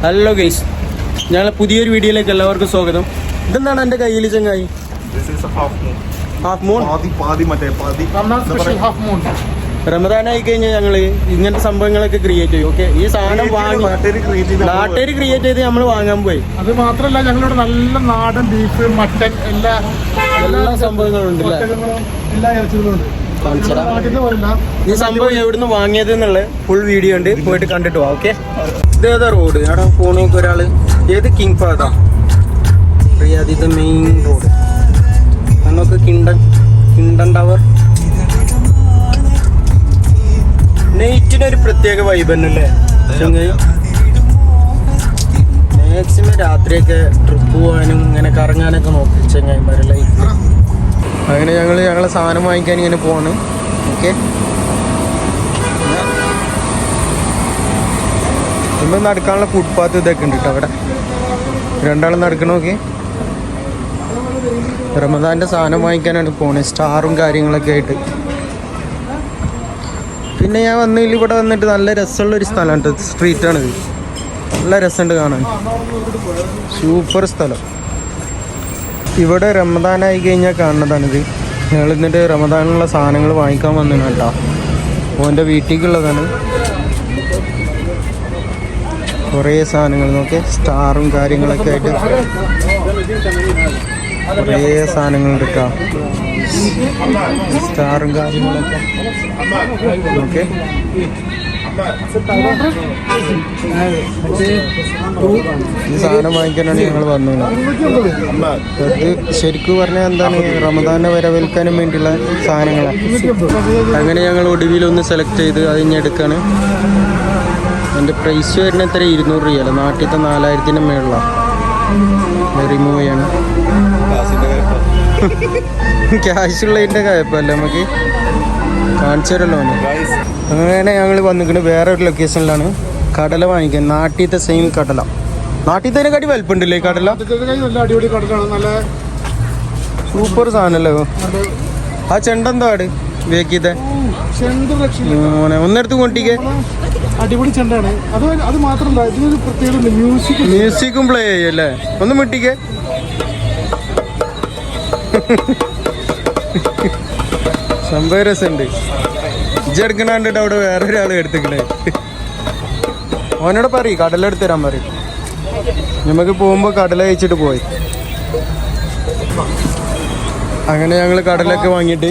Hello guys, ഞങ്ങളെ പുതിയൊരു വീഡിയോയിലേക്ക് എല്ലാവർക്കും സ്വാഗതം. ഇതെന്താണ് എൻ്റെ കയ്യിൽ ചങ്ങായി? Half moon. റമദാനായി കഴിഞ്ഞാൽ ഞങ്ങള് ഇങ്ങനത്തെ സംഭവങ്ങളൊക്കെ ക്രിയേറ്റ് ചെയ്യും. ഓക്കെ, ഈ സാധനം വാങ്ങി നാട്ടുകാർ ക്രിയേറ്റ് ചെയ്ത് നമ്മൾ വാങ്ങാൻ പോയി. അത് മാത്രമല്ല, ഞങ്ങളുടെ നല്ല നാടൻ ബീഫ്, മട്ടൻ, എല്ലാ സംഭവങ്ങളും ഉണ്ട്. എല്ലാ ഇറച്ചികളും ഉണ്ട്. ഈ സംഭവം എവിടുന്ന് വാങ്ങിയത് എന്നുള്ള ഫുൾ വീഡിയോ ഉണ്ട്, പോയിട്ട് കണ്ടിട്ട് പോവാം. ഓക്കെ, ഇതേതാ റോഡ്? അവിടെ പോണേക്ക് ഒരാള് ഏത് കിങ് ഫാദാ റിയാദിത്തെ മെയിൻ റോഡ്. നമുക്ക് കിണ്ടൻ ടവർ നൈറ്റിനൊരു പ്രത്യേക വൈബ് തന്നെ അല്ലേ ചങ്ങായി? മാക്സിമം രാത്രിയൊക്കെ ട്രിപ്പ് പോകാനും ഇങ്ങനെ കറങ്ങാനൊക്കെ നോക്കി ചങ്ങായിമാരെ ലൈഫിൽ. അങ്ങനെ ഞങ്ങളെ സാധനം വാങ്ങിക്കാൻ ഇങ്ങനെ പോവാണ്. ഓക്കെ, ഇന്ന് നടക്കാനുള്ള ഫുട്പാത്ത് ഇതൊക്കെ ഉണ്ട് കേട്ടോ. അവിടെ രണ്ടാളും നടക്കണമൊക്കെ റമദാൻ്റെ സാധനം വാങ്ങിക്കാനാണ് പോണേ, സ്റ്റാറും കാര്യങ്ങളൊക്കെ ആയിട്ട്. പിന്നെ ഞാൻ വന്നതിൽ ഇവിടെ വന്നിട്ട് നല്ല രസമുള്ളൊരു സ്ഥലമാണ് കേട്ടോ. സ്ട്രീറ്റാണിത്, നല്ല രസമുണ്ട് കാണാൻ, സൂപ്പർ സ്ഥലം. ഇവിടെ റമദാനായി കഴിഞ്ഞാൽ കാണുന്നതാണിത്. ഞങ്ങൾ എന്നിട്ട് റമദാനുള്ള സാധനങ്ങൾ വാങ്ങിക്കാൻ വന്നതാണ് കേട്ടോ. ഓൻ്റെ വീട്ടിലേക്കുള്ളതാണ്. കുറേ സാധനങ്ങൾ നോക്കി, സ്റ്റാറും കാര്യങ്ങളൊക്കെ ആയിട്ട് കുറേ സാധനങ്ങളുണ്ട് കേട്ടോ. സ്റ്റാറും കാര്യങ്ങളൊക്കെ ഓക്കെ. ഈ സാധനം വാങ്ങിക്കാനാണ് ഞങ്ങൾ വന്നത്. അത് ശരിക്കും പറഞ്ഞാൽ എന്താണ്, റമദാനെ വരവേൽക്കാനും വേണ്ടിയുള്ള സാധനങ്ങളാണ്. അങ്ങനെ ഞങ്ങൾ ഒടുവിലൊന്ന് സെലക്ട് ചെയ്ത് അതിന് എടുക്കാണ്. അതിൻ്റെ പ്രൈസ് വരുന്ന എത്ര? 200 രൂപയല്ല, നാട്ടിലത്തെ 4000-ൻ്റെ മേളിലാണ്. റിമൂവ് ചെയ്യാണ്. ക്യാഷ് ഉള്ളതിൻ്റെ കുഴപ്പമല്ല, നമുക്ക് കാണിച്ചു തരല്ലോ. അങ്ങനെ ഞങ്ങൾ വന്നിട്ട് വേറെ ഒരു ലൊക്കേഷനിലാണ് കടല വാങ്ങിക്കാൻ. നാട്ടിലത്തെ സെയിം കടല, നാട്ടിലത്തെ കാട്ടി വലിപ്പുണ്ടല്ലേ കടല? സൂപ്പർ സാധനമല്ലോ. ആ ചെണ്ടെന്താട് വേക്കിത്തെ ഒന്നെടുത്ത് കൊണ്ടിക്കേ. അടിപൊളി ചെണ്ടാണ്. അത് മാത്രമല്ല, ഇതിനൊരു പ്രത്യേക മ്യൂസിക്കും പ്ലേ ചെയ്യല്ലേ. ഒന്ന് മിട്ടിക്കേ. സംഭവ രസമുണ്ട്. ഇജ്ജെടുക്കണ കണ്ടിട്ട് അവിടെ വേറൊരാൾ എടുത്തിക്കണേ. ഓനോട് പറയും കടല എടുത്ത് തരാൻ പറയും. നമുക്ക് പോകുമ്പോൾ കടല കഴിച്ചിട്ട് പോയി. അങ്ങനെ ഞങ്ങൾ കടലൊക്കെ വാങ്ങിയിട്ട്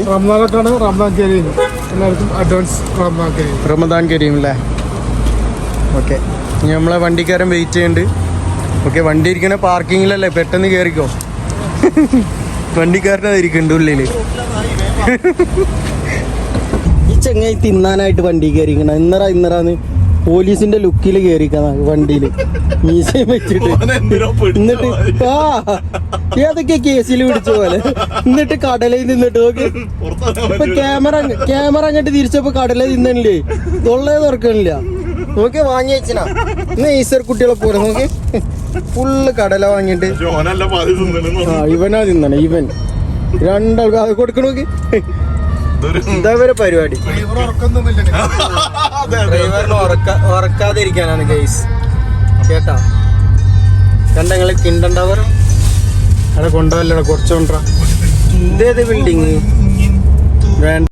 റമദാൻ കരീം അല്ലേ. ഓക്കെ, നമ്മളെ വണ്ടിക്കാരൻ വെയിറ്റ് ചെയ്യുന്നുണ്ട്. ഓക്കെ, വണ്ടി ഇരിക്കണ പാർക്കിങ്ങിലല്ലേ, പെട്ടെന്ന് കയറിക്കോ. വണ്ടിക്കാരനായിരിക്കുന്നുണ്ട് ഉള്ളിൽ. ഈ ചെങ്ങായി തിന്നാനായിട്ട് വണ്ടി കയറിക്കണം. ഇന്നറാന്ന് പോലീസിന്റെ ലുക്കിൽ കയറിക്കണ വണ്ടിയിൽ മീശയും വെച്ചിട്ട്. എന്നിട്ട് ഏതൊക്കെ കേസിൽ പിടിച്ച പോലെ. എന്നിട്ട് കടലയിൽ നിന്നിട്ട് നോക്കി. ഇപ്പൊ ക്യാമറ അങ്ങോട്ട് തിരിച്ചപ്പോ കടല തിന്നണില്ലേ, തൊള്ളേ തുറക്കണില്ല. നോക്കി വാങ്ങി വെച്ചിനാ. ഇന്ന് ഈസർ കുട്ടികളെ പോലെ നോക്കി ഫുള്ള് കടല വാങ്ങിയിട്ട്. ഇവനാ തിന്നണ, ഇവൻ രണ്ടാൾക്ക് അത് കൊടുക്കണോക്കി. എന്താ വരെ പരിപാടി? ഡ്രൈവറിന് ഉറക്കാതിരിക്കാനാണ് ഗൈസ്. കേട്ടാ കണ്ടങ്ങള് കിണ്ടൻ ടവർ അവിടെ കൊണ്ടുപോകല്ലോ, കുറച്ച് കൊണ്ടാ. ഇതേത് ബിൽഡിങ് വേണ്ട.